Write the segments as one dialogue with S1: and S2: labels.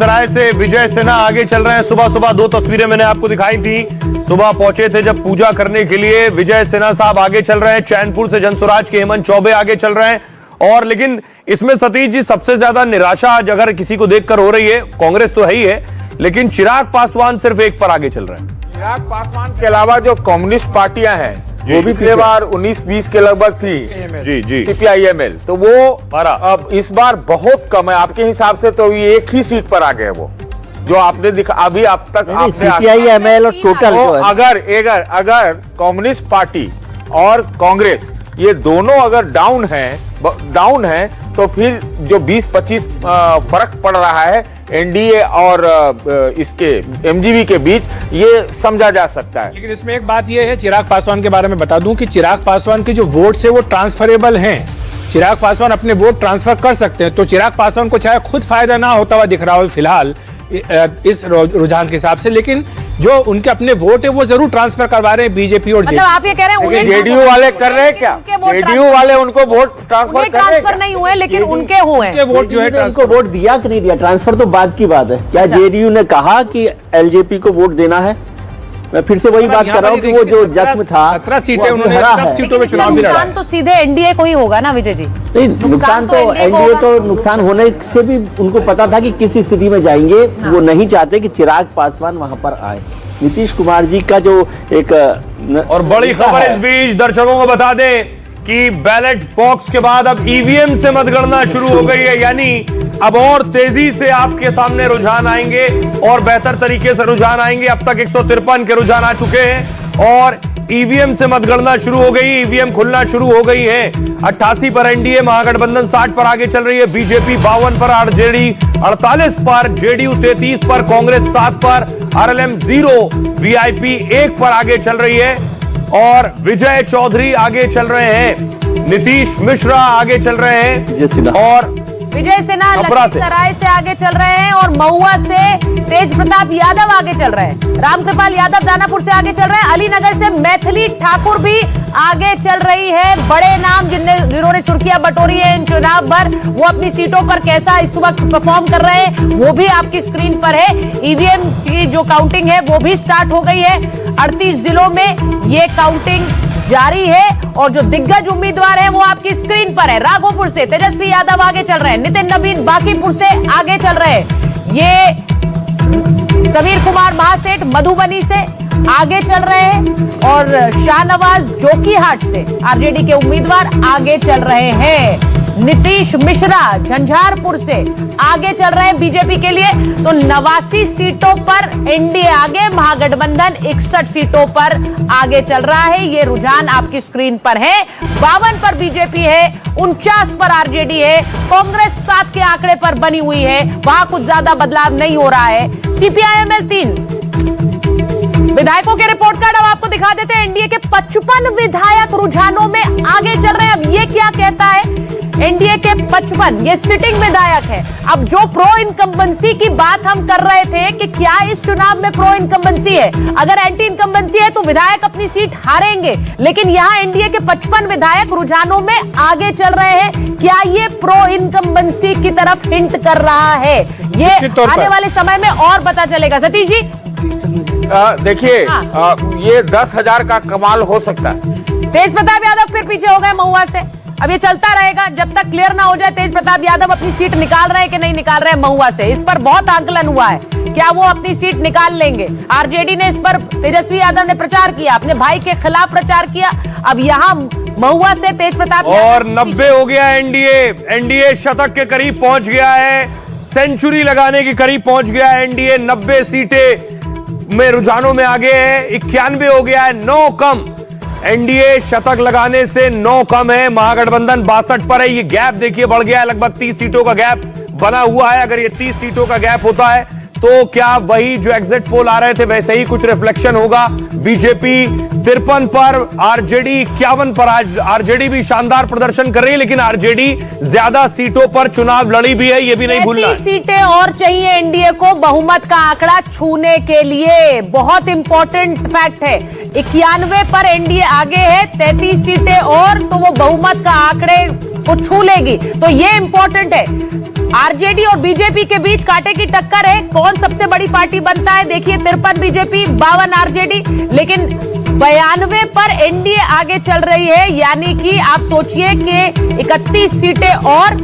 S1: लखीसराय से विजय सिन्हा आगे चल रहे हैं। सुबह सुबह दो तस्वीरें मैंने आपको दिखाई थी। सुबह पहुंचे थे जब पूजा करने के लिए, विजय सिन्हा साहब आगे चल रहे हैं। चैनपुर से जनसुराज के हेमंत चौबे आगे चल रहे हैं। और लेकिन इसमें सतीश जी सबसे ज्यादा निराशा अगर किसी को देखकर हो रही है, कांग्रेस तो है ही है, लेकिन चिराग पासवान सिर्फ एक पर आगे चल रहे हैं।
S2: चिराग पासवान के अलावा जो कम्युनिस्ट पार्टियां हैं वो भी पिछले बार 19-20 के लगभग थी,
S1: जी जी,
S2: CPIML, तो वो अब इस बार बहुत कम है। आपके हिसाब से तो ये एक ही सीट पर आ गए वो, जो आपने दिखा अभी अब तक आपने
S3: CPIML और टोटल
S2: अगर कम्युनिस्ट पार्टी और कांग्रेस ये दोनों अगर डाउन है तो फिर जो 20-25 फर्क पड़ रहा है एनडीए और इसके एमजीवी के बीच, ये समझा जा सकता है।
S4: लेकिन इसमें एक बात ये है, चिराग पासवान के बारे में बता दूं कि चिराग पासवान के जो वोट्स है वो ट्रांसफरेबल हैं। चिराग पासवान अपने वोट ट्रांसफर कर सकते हैं, तो चिराग पासवान को चाहे खुद फायदा ना होता हुआ दिख रहा हो फिलहाल इस रुझान के हिसाब से, लेकिन जो उनके अपने वोट है वो जरूर ट्रांसफर करवा रहे हैं बीजेपी और
S5: मतलब आप ये कह रहे हैं
S2: जेडीयू वाले कर रहे हैं क्या? जेडीयू वाले उनको वोट
S5: ट्रांसफर नहीं हुए, लेकिन उनके हुए
S4: वोट जो है
S3: उनको वोट दिया कि नहीं दिया, ट्रांसफर तो बात की बात है। क्या जेडीयू ने कहा कि एलजेपी को वोट देना है? मैं फिर से वही बात कर रहा हूँ कि वो जो जख्म था
S4: 17 सीटें उन्होंने 17 सीटों में चुनाव भी लड़ा।
S5: नुकसान तो सीधे एनडीए को ही होगा ना विजय जी।
S3: नहीं, नुकसान तो एनडीए को नुकसान होने से भी उनको पता था कि किस स्थिति में जाएंगे। वो नहीं चाहते कि चिराग पासवान वहां पर आए। नीतीश कुमार जी का जो एक
S1: और बड़ी खबर इस बीच दर्शकों को बता दें कि बैलेट बॉक्स के बाद अब ईवीएम से मतगणना शुरू हो गई है, यानी अब और तेजी से आपके सामने रुझान आएंगे और बेहतर तरीके से रुझान आएंगे। अब तक 153 के रुझान आ चुके हैं और ईवीएम से मतगणना शुरू हो गई, ईवीएम खुलना शुरू हो गई है। 88 पर एनडीए, महागठबंधन 60 पर आगे चल रही है, बीजेपी 52 पर, आरजेडी 48 पर, जेडीयू 33 पर, कांग्रेस 7 पर, आरएलएम 0, वीआईपी 1 पर आगे चल रही है और विजय चौधरी आगे चल रहे हैं, नीतीश मिश्रा आगे चल रहे हैं और
S5: विजय सिन्हा लखीसराय से आगे चल रहे हैं और महुआ से तेज प्रताप यादव आगे चल रहे हैं, रामकृपाल यादव दानापुर से आगे चल रहे हैं, अलीनगर से मैथिली ठाकुर भी आगे चल रही है। बड़े नाम जिन्होंने सुर्खियां बटोरी है इन चुनाव पर, वो अपनी सीटों पर कैसा इस वक्त परफॉर्म कर रहे हैं वो भी आपकी स्क्रीन पर है। ईवीएम की जो काउंटिंग है वो भी स्टार्ट हो गई है। 38 जिलों में ये काउंटिंग जारी है और जो दिग्गज उम्मीदवार हैं वो आपकी स्क्रीन पर है। राघोपुर से तेजस्वी यादव आगे चल रहे हैं, नितिन नवीन बांकीपुर से आगे चल रहे हैं, ये समीर कुमार महासेठ मधुबनी से आगे चल रहे हैं और शाहनवाज जोकीहाट से आरजेडी के उम्मीदवार आगे चल रहे हैं। नीतीश मिश्रा झंझारपुर से आगे चल रहे हैं बीजेपी के लिए। तो 89 सीटों पर एनडीए आगे, महागठबंधन 61 सीटों पर आगे चल रहा है। ये रुझान आपकी स्क्रीन पर है। 52 पर बीजेपी है, 49 पर आरजेडी है, कांग्रेस 7 के आंकड़े पर बनी हुई है, वहां कुछ ज्यादा बदलाव नहीं हो रहा है। CPIML 3 विधायकों के रिपोर्ट कार्ड अब आपको दिखा देते हैं। एनडीए के 55 विधायक रुझानों में आगे चल रहे हैं। अब ये क्या कहता है एनडीए के 55, ये सिटिंग विधायक है। अब जो प्रो इनकम्बेंसी की बात हम कर रहे थे कि क्या इस चुनाव में प्रो इनकम्बेंसी है, अगर एंटी इनकम्बेंसी है तो विधायक अपनी सीट हारेंगे, लेकिन यहां एनडीए के 55 विधायक रुझानों में आगे चल रहे हैं। क्या ये प्रो इनकम्बेंसी की तरफ हिंट कर रहा है? ये आने वाले समय में और पता चलेगा। सतीश जी
S2: देखिए, ये 10,000 का कमाल हो सकता है।
S5: तेज प्रताप यादव फिर पीछे हो गए महुआ से। अब ये चलता रहेगा जब तक क्लियर ना हो जाए तेज प्रताप यादव अपनी सीट निकाल रहे हैं कि नहीं निकाल रहे हैं महुआ से। इस पर बहुत आकलन हुआ है, क्या वो अपनी सीट निकाल लेंगे? आरजेडी ने इस पर, तेजस्वी यादव ने प्रचार किया, अपने भाई के खिलाफ प्रचार किया। अब यहाँ महुआ से तेज प्रताप
S1: और 90 हो गया एनडीए शतक के करीब पहुंच गया है, सेंचुरी लगाने के करीब पहुंच गया है एनडीए। 90 सीटें में रुझानों में आगे है, 91 हो गया है, 9 कम। एनडीए शतक लगाने से 9 कम है, महागठबंधन 62 पर है। ये गैप देखिए बढ़ गया है, लगभग 30 सीटों का गैप बना हुआ है। अगर ये 30 सीटों का गैप होता है तो क्या वही जो एग्जिट पोल आ रहे थे वैसे ही कुछ रिफ्लेक्शन होगा? बीजेपी 53 पर, आरजेडी 51 पर। आज आरजेडी भी शानदार प्रदर्शन कर रही है, लेकिन आरजेडी ज्यादा सीटों पर चुनाव लड़ी भी है, ये भी नहीं भूलना।
S5: 33 सीटें और चाहिए एनडीए को बहुमत का आंकड़ा छूने के लिए। बहुत इंपॉर्टेंट फैक्ट है, 91 पर एनडीए आगे है, 33 सीटें और तो वो बहुमत का आंकड़े को छू लेगी। तो ये इंपॉर्टेंट है। आरजेडी और बीजेपी के बीच कांटे की टक्कर है। कौन सबसे बड़ी पार्टी बनता है? देखिए 53 बीजेपी, 52 आरजेडी, लेकिन 92 पर एनडीए आगे चल रही है। यानी कि आप सोचिए कि 31 सीटें और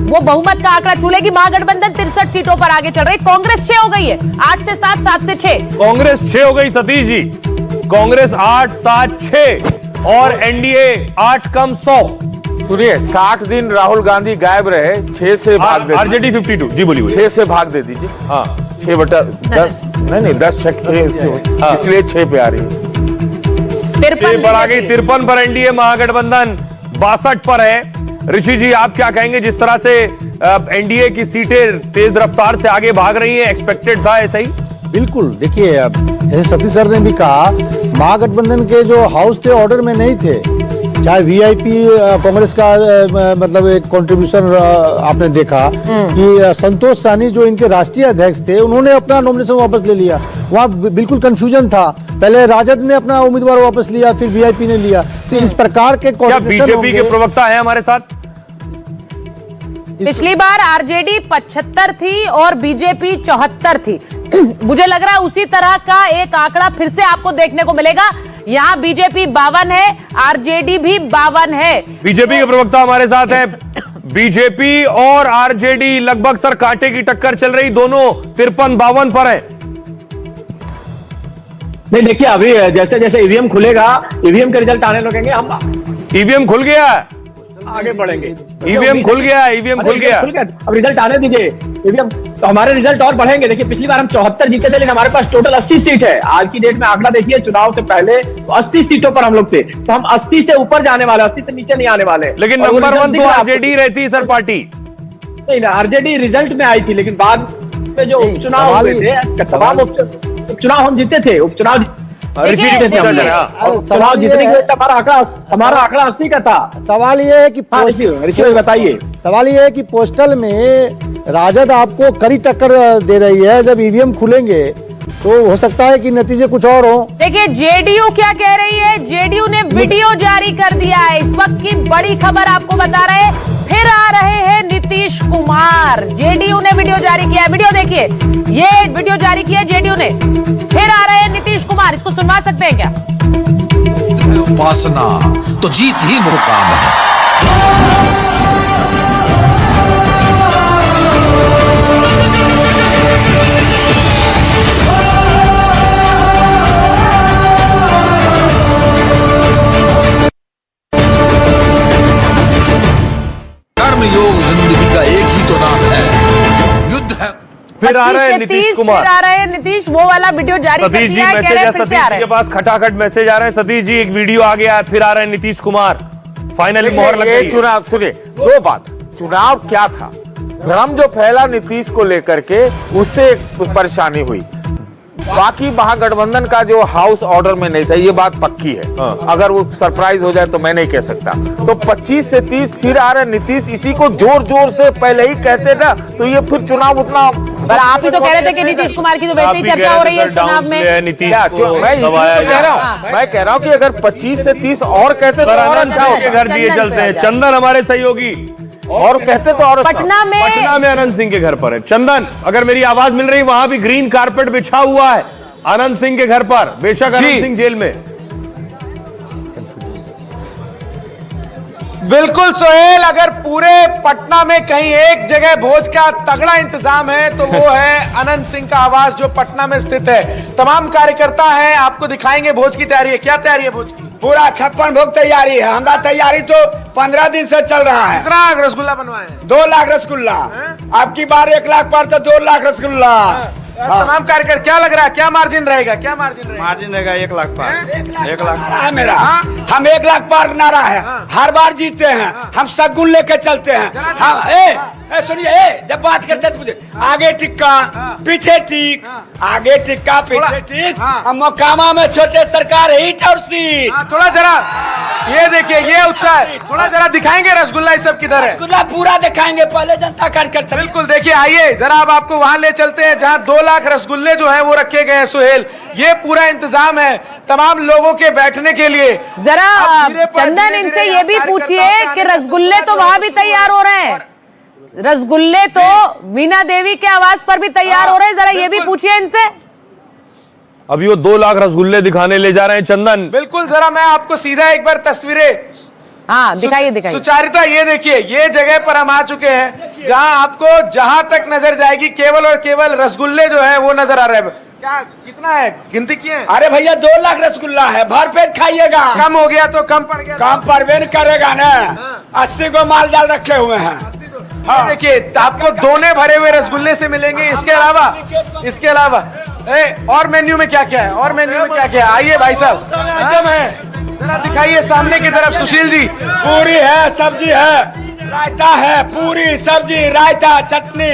S5: वो बहुमत का आंकड़ा छूलेगी। महागठबंधन 63 सीटों पर आगे चल रही है। कांग्रेस 6 हो गई है, 8 से 7, 7 से 6।
S1: कांग्रेस 6 हो गई सतीश जी। कांग्रेस 8, 7, 6 और एनडीए 8 कम 100।
S2: सुनिए, 60 दिन राहुल गांधी गायब रहे, 6 से भाग दे,
S1: आरजेडी 52। जी बोलिए।
S2: 6 से भाग दे दीजिए।
S1: हाँ
S2: 6/10 नहीं 10 6 इसलिए 6 पे आ रही है।
S1: 53 पर आ गई। 53 पर एनडीए, महागठबंधन 62 पर है। ऋषि जी आप क्या कहेंगे? जिस तरह से एनडीए की सीटें तेज रफ्तार से आगे भाग रही हैं, एक्सपेक्टेड था ऐसा ही?
S6: बिल्कुल, देखिए जैसे सतीश सर ने भी कहा, महागठबंधन के जो हाउस थे ऑर्डर में नहीं थे। चाहे वीआईपी कांग्रेस का मतलब एक कंट्रीब्यूशन आपने देखा कि संतोष साहनी जो इनके राष्ट्रीय अध्यक्ष थे, उन्होंने अपना नॉमिनेशन वापस ले लिया। वहाँ बिल्कुल कंफ्यूजन था। पहले राजद ने अपना उम्मीदवार वापस लिया, फिर वीआईपी ने लिया। तो इस प्रकार के
S1: क्या बीजेपी के प्रवक्ता है हमारे साथ?
S5: पिछली बार आरजेडी 75 थी और बीजेपी 74 थी। मुझे लग रहा है उसी तरह का एक आंकड़ा फिर से आपको देखने को मिलेगा। यहाँ बीजेपी 52 है, आरजेडी भी 52 है।
S1: बीजेपी के प्रवक्ता हमारे साथ हैं। बीजेपी और आरजेडी लगभग सर कांटे की टक्कर चल रही, दोनों 53-52 पर है।
S3: नहीं देखिए, अभी जैसे जैसे ईवीएम खुलेगा, ईवीएम के रिजल्ट आने लगेंगे, हम
S1: ईवीएम खुल गया,
S3: आगे बढ़ेंगे।
S1: ईवीएम खुल गया, ईवीएम खुल गया।
S3: अब रिजल्ट आने दीजिए ईवीएम, तो हमारे रिजल्ट और बढ़ेंगे। देखिए पिछली बार हम 74 जीते थे, लेकिन हमारे पास टोटल 80 सीट है। आज की डेट में आंकड़ा देखिए, चुनाव से पहले तो 80 सीटों पर हम लोग थे। तो हम 80 से ऊपर जाने वाले, 80 से नीचे नहीं आने वाले।
S1: लेकिन नंबर 1 तो आरजेडी रहती सर पार्टी।
S3: नहीं ना, आरजेडी रिजल्ट में आई थी, लेकिन बाद में जो उपचुनाव हुए थे, तमाम उपचुनाव हम जीते थे। उपचुनाव
S1: ऋषि जी पूछा जा रहा है।
S3: चुनाव जीतने की वजह से हमारा आंकड़ा 80 का था।
S6: सवाल ये है कि
S3: ऋषि बताइए,
S6: सवाल ये है कि पोस्टल में राजद आपको कड़ी टक्कर दे रही है। जब ईवीएम खुलेंगे तो हो सकता है कि नतीजे कुछ और हो।
S5: देखिए जेडीयू क्या कह रही है। जेडीयू ने वीडियो जारी कर दिया है। इस वक्त की बड़ी खबर आपको बता रहे हैं, फिर आ रहे हैं नीतीश कुमार। जेडीयू ने वीडियो जारी किया है। वीडियो देखिए, ये वीडियो जारी किया जेडीयू ने। फिर आ रहे हैं नीतीश कुमार, इसको सुनवा सकते हैं क्या?
S7: उपासना तो जीत ही मुकाम है। कर्मयोग जिंदगी का एक ही तो नाम है, युद्ध है।
S1: फिर आ रहे हैं नीतीश कुमार।
S5: फिर आ रहे हैं नीतीश, वो वाला वीडियो जारी कर
S1: सतीश जी
S5: दिया है, कह
S1: मैसेज
S5: रहे
S1: है,
S5: हैं फिर से आ
S1: सतीश
S5: रहे
S1: जी
S5: हैं।
S1: के पास खटाखट मैसेज आ रहे हैं। सतीश जी एक वीडियो आ गया है, फिर आ रहे हैं नीतीश कुमार। फाइनली मोहर लग गई।
S2: चुनाव सुनिए, 2 बात। चुनाव क्या था, भ्रम जो फैला नीतीश को लेकर के, उससे परेशानी हुई। बाकी महागठबंधन का जो हाउस ऑर्डर में नहीं था, ये बात पक्की है। अगर वो सरप्राइज हो जाए तो मैं नहीं कह सकता। तो 25 से 30 फिर आ रहे नीतीश, इसी को जोर जोर से पहले ही कहते ना, तो ये फिर चुनाव उतना।
S5: पर आप ही तो कह रहे थे कि नीतीश कुमार की तो वैसे ही चर्चा हो रही है इस चुनाव में।
S1: नीतीश
S2: मैं कह रहा हूँ, मैं कह रहा हूँ कि अगर 25 से 30 और कहते तो और अच्छा
S1: के
S2: होता।
S1: घर दिए चलते हैं। चंदन हमारे सहयोगी
S2: और कहते तो और अच्छा।
S5: पटना में
S1: अनंत सिंह के घर पर है। चंदन, अगर मेरी आवाज मिल रही, वहां भी ग्रीन कारपेट बिछा हुआ है अनंत सिंह के घर पर। बेशक अनंत सिंह जेल में।
S8: बिल्कुल सोहेल, अगर पूरे पटना में कहीं एक जगह भोज का तगड़ा इंतजाम है तो वो है अनंत सिंह का आवास, जो पटना में स्थित है। तमाम कार्यकर्ता हैं, आपको दिखाएंगे भोज की तैयारी है। क्या तैयारी है भोज की?
S9: पूरा 56 भोग तैयारी है। हमारा तैयारी तो 15 दिन से चल रहा है।
S8: कितना रसगुल्ला बनवाए?
S9: 2 लाख रसगुल्ला। आपकी बार 1 लाख पार तो 2 लाख रसगुल्ला।
S8: तमाम कार्यकर्ता, क्या लग रहा है, क्या मार्जिन रहेगा? क्या मार्जिन रहेगा?
S10: मार्जिन रहेगा 1 लाख पार।
S9: 1 लाख है मेरा। हम 1 लाख पार नारा है। हर बार जीतते हैं हम, सगुन लेके चलते हैं हम। सुनिए, जब बात करते हैं तो मुझे आगे टिक्का पीछे टिक, आगे टिक्का पीछे टिक। हम मोकामा में छोटे सरकार हिट और सीट।
S8: थोड़ा जरा ये देखिए, ये उत्साह है। थोड़ा जरा दिखाएंगे रसगुल्ला, ये सब किधर है?
S9: रसगुल्ला पूरा दिखाएंगे, पहले जनता कार्यकर्ता।
S8: बिल्कुल, देखिए आइए जरा अब आपको वहां ले चलते हैं जहां 2 लाख रसगुल्ले जो हैं वो रखे गए हैं। सुहेल, ये पूरा इंतजाम है तमाम लोगों के बैठने के लिए।
S5: जरा चंदन, इनसे ये भी पूछिए कि रसगुल्ले तो वहां भी तैयार हो रहे हैं। रसगुल्ले तो वीणा देवी के आवाज पर भी तैयार हो रहे हैं, जरा ये भी पूछिए इनसे।
S1: अभी वो 2 लाख रसगुल्ले दिखाने ले जा रहे हैं चंदन।
S8: बिल्कुल, जरा मैं आपको सीधा एक बार तस्वीरें
S5: हाँ दिखाइए
S8: सुचारिता, ये देखिए, ये जगह पर हम आ चुके हैं जहां आपको जहां तक नजर जाएगी केवल और केवल रसगुल्ले जो है वो नजर आ रहे हैं। क्या कितना है, गिनती किए?
S9: अरे भैया 2 लाख रसगुल्ला है, भर पेट खाइएगा।
S8: कम हो गया तो कम पड़ गया,
S9: काम परवे नहीं करेगा ना। 80 को माल डाल रखे हुए हैं।
S8: हाँ देखिए, आपको दोने भरे हुए रसगुल्ले से मिलेंगे। इसके अलावा और मेन्यू में क्या क्या है, और मेन्यू में क्या क्या है? आइए भाई साहब,
S9: आइटम है,
S8: जरा दिखाइए सामने की तरफ। सुशील जी,
S9: पूरी है, सब्जी है, रायता है, पूरी सब्जी रायता चटनी,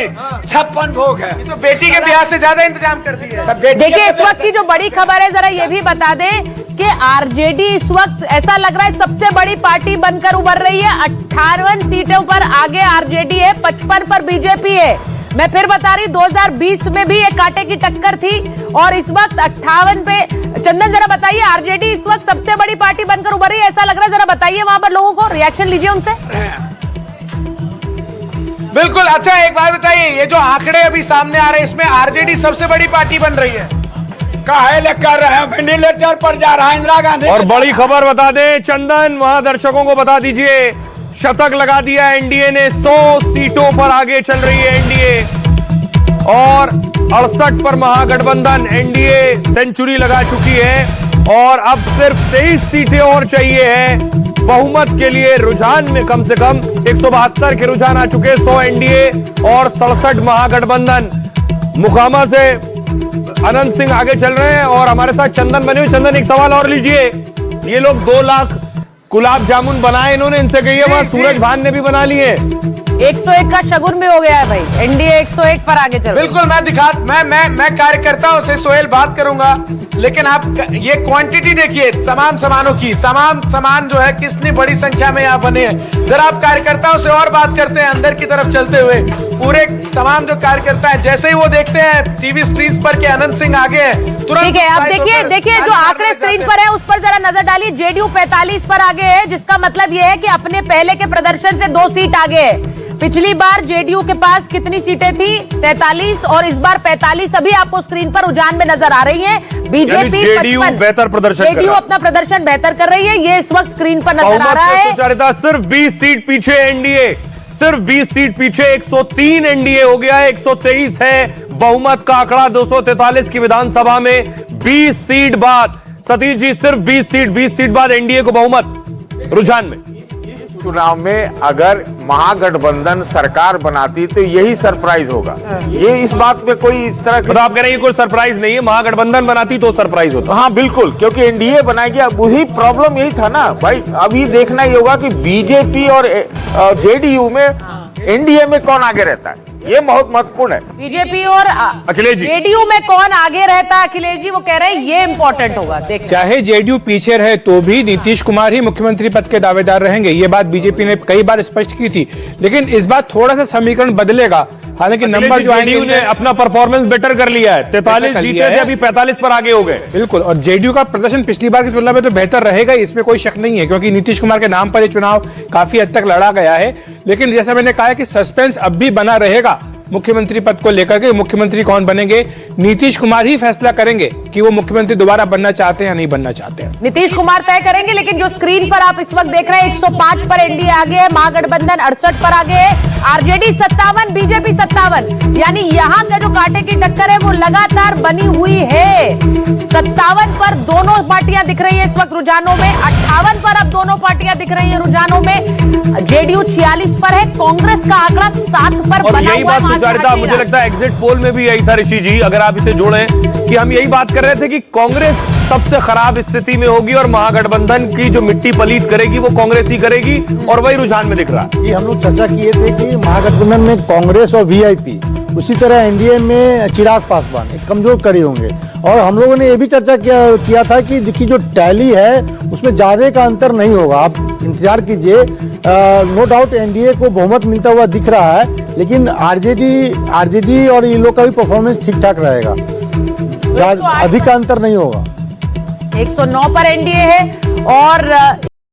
S9: 56 भोग है।
S8: तो बेटी के ब्याह से ज्यादा इंतजाम कर दिया।
S5: देखिए इस वक्त की जो बड़ी खबर है, जरा ये भी बता दें कि आरजेडी इस वक्त ऐसा लग रहा है सबसे बड़ी पार्टी बनकर उभर रही है। 58 सीटों पर आगे आरजेडी है, 55 पर बीजेपी है। मैं फिर बता रही, 2020 में भी एक कांटे की टक्कर थी और इस वक्त 58 पे। चंदन जरा बताइए, आरजेडी इस वक्त सबसे बड़ी पार्टी बनकर उभर रही है, ऐसा लग रहा है? जरा बताइए वहां पर लोगों को, रिएक्शन लीजिए उनसे।
S8: बिल्कुल। अच्छा एक बात बताइए, ये जो आंकड़े अभी सामने आ रहे हैं, इसमें आरजेडी सबसे बड़ी पार्टी बन रही है।
S9: काहे ले कर रहे हैं, वेंटिलेटर पर जा रहा है इंदिरा गांधी।
S1: और बड़ी खबर बता दें चंदन, वहां दर्शकों को बता दीजिए, शतक लगा दिया एनडीए ने, 100 सीटों पर आगे चल रही है एनडीए और 68 पर महागठबंधन। एनडीए सेंचुरी लगा चुकी है और अब सिर्फ 23 सीटें और चाहिए है बहुमत के लिए। रुझान में कम से कम 172 के रुझान आ चुके, 100 एनडीए और 67 महागठबंधन। मुकामा से अनंत सिंह आगे चल रहे हैं और हमारे साथ चंदन बने हुए। चंदन एक सवाल और लीजिए, ये लोग 2 लाख गुलाब जामुन बनाए इन्होंने, इनसे कहिए वहां सूरज भान ने भी बना लिए।
S5: 101 का शगुन भी हो गया है भाई, एनडीए 101 पर आगे चल।
S8: बिल्कुल, मैं कार्यकर्ताओं से सोहेल बात करूंगा, लेकिन आप ये क्वांटिटी देखिए तमाम सामानों की, सामान जो है कितनी बड़ी संख्या में यहाँ बने हैं। जरा आप कार्यकर्ताओं से और बात करते हैं अंदर की तरफ चलते हुए। पूरे तमाम जो कार्यकर्ता हैं, जैसे ही वो देखते हैं टीवी स्क्रीन पर के अनंत सिंह आगे हैं, तुरंत
S5: ठीक है। अब देखिए जो आंकड़े स्क्रीन पर है उस पर जरा नजर डालिए। जेडीयू 45 पर आगे है, जिसका मतलब यह है कि अपने पहले के प्रदर्शन से 2 सीट आगे है। पिछली बार जेडीयू के पास कितनी सीटें थी? 43 और इस बार 45 अभी आपको स्क्रीन पर रुझान में नजर आ रही है। बीजेपी
S1: जेडीयू बेहतर प्रदर्शन,
S5: जेडीयू अपना प्रदर्शन बेहतर कर रही है, ये इस वक्त स्क्रीन पर नजर आ रहा है।
S1: सुचारिता सिर्फ 20 सीट पीछे एनडीए, सिर्फ 20 सीट पीछे। 103 एनडीए हो गया है, 123 है बहुमत का आंकड़ा 243 की विधानसभा में। 20 सीट बाद सतीश जी, सिर्फ 20 सीट बाद एनडीए को बहुमत रुझान में।
S2: चुनाव में अगर महागठबंधन सरकार बनाती तो यही सरप्राइज होगा। ये इस बात में कोई इस तरह की,
S1: तो आप कह रहे हैं कोई सरप्राइज नहीं है, महागठबंधन बनाती तो सरप्राइज होता।
S2: हाँ बिल्कुल, क्योंकि एनडीए बनाएगी। अब वही प्रॉब्लम यही था ना भाई, अभी देखना ही होगा कि बीजेपी और जेडीयू में एनडीए में कौन आगे रहता है, ये बहुत महत्वपूर्ण है।
S5: बीजेपी और
S1: अखिलेश जी,
S5: जेडीयू में कौन आगे रहता है, अखिलेश जी वो कह रहे हैं ये इंपॉर्टेंट होगा।
S4: चाहे जेडीयू पीछे रहे तो भी नीतीश कुमार ही मुख्यमंत्री पद के दावेदार रहेंगे, ये बात बीजेपी ने कई बार स्पष्ट की थी। लेकिन इस बार थोड़ा सा समीकरण बदलेगा। हालांकि नंबर जो
S1: जेडीयू ने अपना परफॉर्मेंस बेटर कर लिया है, 43 जीते थे, अभी 45 पर आगे हो गए।
S4: बिल्कुल, और जेडीयू का प्रदर्शन पिछली बार की तुलना में तो बेहतर रहेगा, इसमें कोई शक नहीं है, क्योंकि नीतीश कुमार के नाम पर ये चुनाव काफी हद तक लड़ा गया है। लेकिन जैसा मैंने कहा कि सस्पेंस अब भी बना रहेगा मुख्यमंत्री पद को लेकर के। मुख्यमंत्री कौन बनेंगे, नीतीश कुमार ही फैसला करेंगे कि वो मुख्यमंत्री दोबारा बनना चाहते हैं या नहीं बनना चाहते हैं।
S5: नीतीश कुमार तय करेंगे। लेकिन जो स्क्रीन पर आप इस वक्त देख रहे हैं, 105 पर एनडीए आगे है, महागठबंधन 68 पर आगे है, आरजेडी 57, बीजेपी 57। यानी यहाँ का जो कांटे की टक्कर है वो लगातार बनी हुई है। 57 पर दोनों पार्टियां दिख रही है इस वक्त रुझानों में, 58 पर अब दोनों पार्टियां दिख रही है रुझानों में। जेडीयू 46 पर है, कांग्रेस का आंकड़ा 7 पर बना हुआ है।
S1: सुचारिता, मुझे लगता है एग्जिट पोल में भी यही था ऋषि जी, अगर आप इसे जोड़ें, कि हम यही बात कर रहे थे कि कांग्रेस सबसे खराब स्थिति में होगी और महागठबंधन की जो मिट्टी पलीत करेगी वो कांग्रेस ही करेगी, और वही रुझान में दिख रहा है।
S6: ये हम लोग चर्चा किए थे कि महागठबंधन में कांग्रेस और वीआईपी, उसी तरह एनडीए में चिराग पासवान एक कमजोर कड़ी होंगे। और हम लोगों ने ये भी चर्चा किया था कि जो टैली है उसमें ज्यादा का अंतर नहीं होगा, आप इंतजार कीजिए। नो डाउट एनडीए को बहुमत मिलता हुआ दिख रहा है, लेकिन आरजेडी और ये लोग का भी परफॉर्मेंस ठीक ठाक रहेगा, अधिक का अंतर नहीं होगा।
S5: 109 पर एनडीए है और